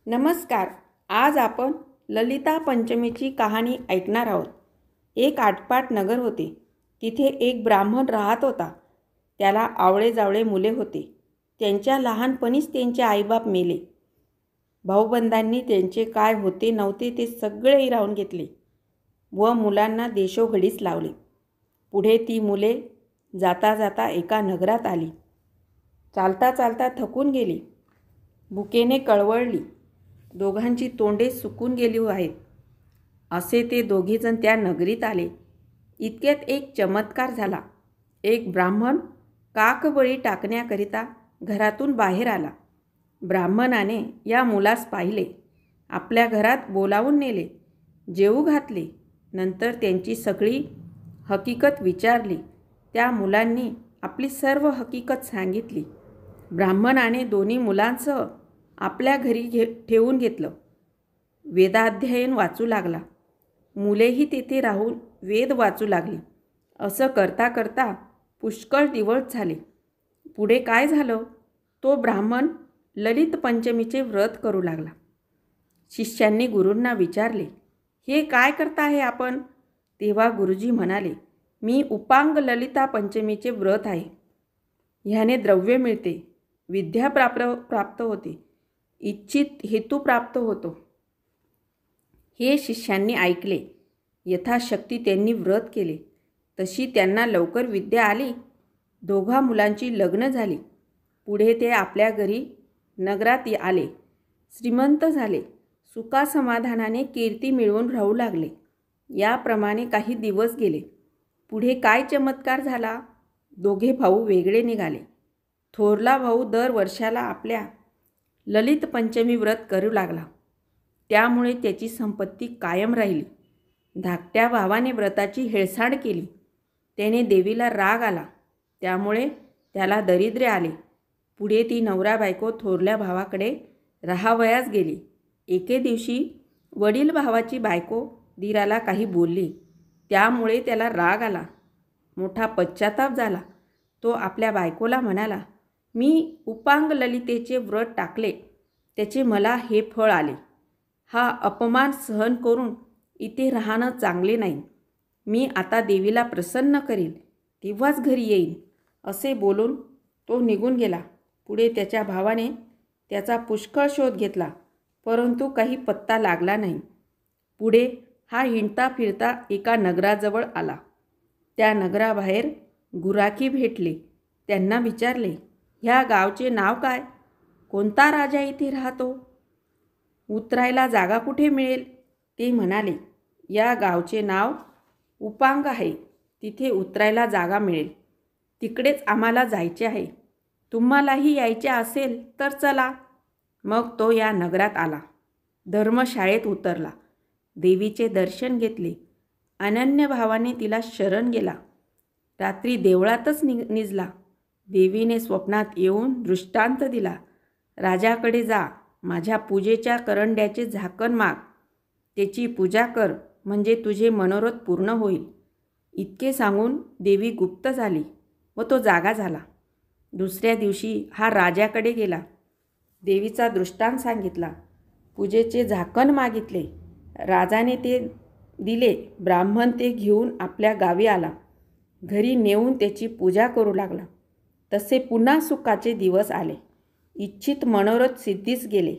नमस्कार. आज आपण ललिता पंचमीची कहाणी ऐकणार आहोत. एक आटपाट नगर होते. तिथे एक ब्राह्मण राहत होता. त्याला आवळे-जावळे मुले होते. त्यांच्या लहानपणीच त्यांचे आईबाप मेले. भाऊबंधांनी त्यांचे काय होते नव्हते ते सगळे हिरावून घेतले व मुलांना देशोघडीस लावले. पुढे ती मुले जाता जाता एका नगरात आली. चालता चालता थकून गेली. भुकेने कळवळली. दोघांची तोंडे सुकून गेली आहेत. असे ते दोघीजण त्या नगरीत आले. इतक्यात एक चमत्कार झाला. एक ब्राह्मण काकबळी टाकण्याकरिता घरातून बाहेर आला. ब्राह्मणाने या मुलास पाहिले. आपल्या घरात बोलावून नेले. जेवू घातले. नंतर त्यांची सगळी हकीकत विचारली. त्या मुलांनी आपली सर्व हकीकत सांगितली. ब्राह्मणाने दोन्ही मुलांसह आपल्या घरी ठेवून घेतलं. वेदाध्ययन वाचू लागला. मुलेही तेथे राहून वेद वाचू लागली. असं करता करता पुष्कळ दिवस झाले. पुढे काय झालं? तो ब्राह्मण ललित पंचमीचे व्रत करू लागला. शिष्यांनी गुरूंना विचारले, हे काय करता आहे आपण? तेव्हा गुरुजी म्हणाले, मी उपांग ललिता पंचमीचे व्रत आहे. ह्याने द्रव्य मिळते, विद्या प्राप्त होते, इच्छित हेतू प्राप्त होतो. हे शिष्यांनी ऐकले. यथाशक्ती त्यांनी व्रत केले. तशी त्यांना लवकर विद्या आली. दोघा मुलांची लग्न झाली. पुढे ते आपल्या घरी नगरात आले. श्रीमंत झाले. सुखासमाधानाने कीर्ती मिळवून राहू लागले. याप्रमाणे काही दिवस गेले. पुढे काय चमत्कार झाला? दोघे भाऊ वेगळे निघाले. थोरला भाऊ दर वर्षाला आपल्या ललित पंचमी व्रत करू लागला. त्यामुळे त्याची संपत्ती कायम राहिली. धाकट्या भावाने व्रताची हेळसांड केली. त्याने देवीला राग आला. त्यामुळे त्याला दारिद्र्य आले. पुढे ती नवरा बायको थोरल्या भावाकडे राहावयास गेली. एके दिवशी वडील भावाची बायको दीराला काही बोलली. त्यामुळे त्याला राग आला. मोठा पश्चाताप झाला. तो आपल्या बायकोला म्हणाला, मी उपांग ललितेचे व्रत टाकले, त्याचे मला हे फळ आले. हा अपमान सहन करून इथे राहणं चांगले नाही. मी आता देवीला प्रसन्न करील, तेव्हाच घरी येईन. असे बोलून तो निघून गेला. पुढे त्याच्या भावाने त्याचा पुष्कळ शोध घेतला, परंतु काही पत्ता लागला नाही. पुढे हा हिंडता फिरता एका नगराजवळ आला. त्या नगराबाहेर गुराखी भेटले. त्यांना विचारले, ह्या गावचे नाव काय? कोणता राजा इथे राहतो? उतरायला जागा कुठे मिळेल? ते म्हणाले, या गावचे नाव उपांग आहे. तिथे उतरायला जागा मिळेल. तिकडेच आम्हाला जायचे आहे. तुम्हालाही यायचे असेल तर चला. मग तो या नगरात आला. धर्मशाळेत उतरला. देवीचे दर्शन घेतले. अनन्य भावाने तिला शरण गेला. रात्री देवळातच निजला. देवीने स्वप्नात येऊन दृष्टांत दिला. राजाकडे जा, माझ्या पूजेच्या करंड्याचे झाकण माग, त्याची पूजा कर, म्हणजे तुझे मनोरथ पूर्ण होईल. इतके सांगून देवी गुप्त झाली व तो जागा झाला. दुसऱ्या दिवशी हा राजाकडे गेला. देवीचा दृष्टांत सांगितला. पूजेचे झाकण मागितले. राजाने ते दिले. ब्राह्मण ते घेऊन आपल्या गावी आला. घरी नेऊन त्याची पूजा करू लागला. तसे पुन्हा सुखाचे दिवस आले. इच्छित मनोरथ सिद्धीस गेले.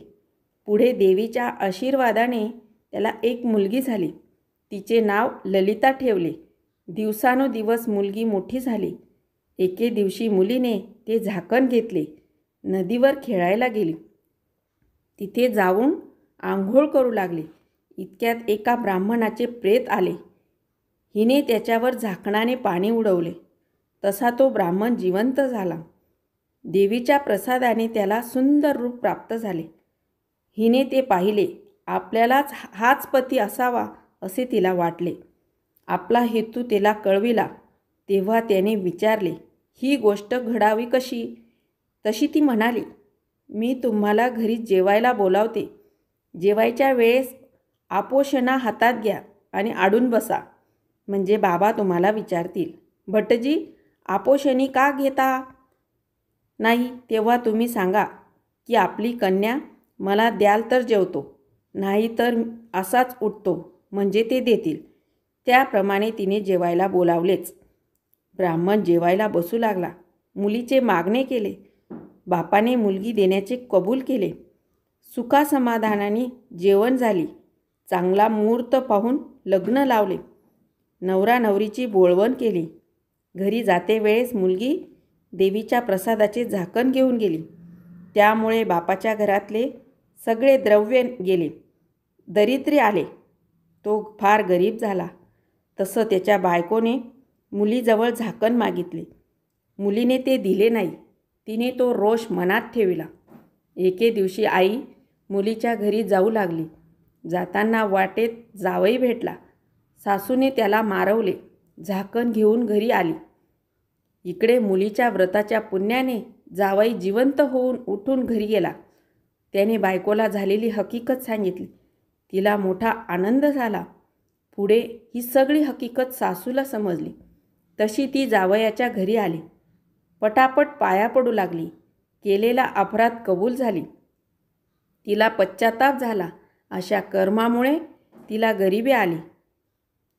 पुढे देवीच्या आशीर्वादाने त्याला एक मुलगी झाली. तिचे नाव ललिता ठेवले. दिवसानुदिवस मुलगी मोठी झाली. एके दिवशी मुलीने ते झाकण घेतले. नदीवर खेळायला गेली. तिथे जाऊन आंघोळ करू लागली. इतक्यात एका ब्राह्मणाचे प्रेत आले. हिने त्याच्यावर झाकणाने पाणी उडवले. तसा तो ब्राह्मण जिवंत झाला. देवीच्या प्रसादाने त्याला सुंदर रूप प्राप्त झाले. हिने ते पाहिले. आपल्यालाच हाच पती असावा असे तिला वाटले. आपला हेतू तिला कळविला. तेव्हा त्याने विचारले, ही गोष्ट घडावी कशी? तशी ती म्हणाली, मी तुम्हाला घरी जेवायला बोलावते. जेवायच्या वेळेस आपोषणा हातात घ्या आणि आडून बसा, म्हणजे बाबा तुम्हाला विचारतील, भटजी आपोषणी का घेता नाही? तेव्हा तुम्ही सांगा की आपली कन्या मला द्याल तर जेवतो, नाही तर असाच उठतो, म्हणजे ते देतील. त्याप्रमाणे तिने जेवायला बोलावलेच. ब्राह्मण जेवायला बसू लागला. मुलीचे मागणे केले. बापाने मुलगी देण्याचे कबूल केले. सुखासमाधानाने जेवण झाली. चांगला मुहूर्त पाहून लग्न लावले. नवरा नवरीची बोळवण केली. घरी जाते वेळेस मुलगी देवीच्या प्रसादाचे झाकण घेऊन गेली. त्यामुळे बापाच्या घरातले सगळे द्रव्य गेले. दरिद्री आले. तो फार गरीब झाला. तसं त्याच्या बायकोने मुलीजवळ झाकण मागितले. मुलीने ते दिले नाही. तिने तो रोष मनात ठेविला. एके दिवशी आई मुलीच्या घरी जाऊ लागली. जाताना वाटेत जावई भेटला. सासूने त्याला मारवले. झाकण घेऊन घरी आली. इकडे मुलीच्या व्रताच्या पुण्याने जावई जिवंत होऊन उठून घरी गेला. त्याने बायकोला झालेली हकीकत सांगितली. तिला मोठा आनंद झाला. पुढे ही सगळी हकीकत सासूला समजली. तशी ती जावयाच्या घरी आली. पटापट पाया पडू लागली. केलेला अपराध कबूल झाली. तिला पश्चाताप झाला. अशा कर्मामुळे तिला गरिबी आली.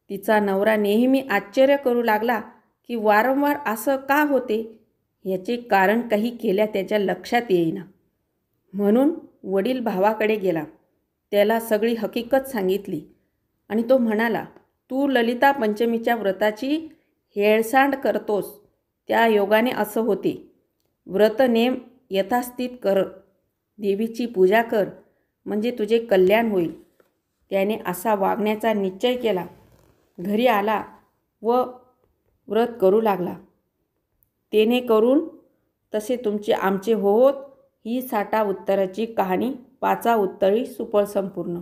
तिचा नवरा नेहमी आश्चर्य करू लागला की वारंवार असं का होते. याचे कारण काही केल्या त्याच्या लक्षात येईना. म्हणून वडील भावाकडे गेला. त्याला सगळी हकीकत सांगितली आणि तो म्हणाला, तू ललिता पंचमीच्या व्रताची हेळसांड करतोस. त्या योगाने असं होते. व्रत नेम यथास्थित कर. देवीची पूजा कर, म्हणजे तुझे कल्याण होईल. त्याने असा वागण्याचा निश्चय केला. घरी आला व व्रत करू लागला. तेने करून तसे तुमचे आमचे होत. ही साठा उत्तराची कहाणी 5 उत्तरी सुफल संपूर्ण.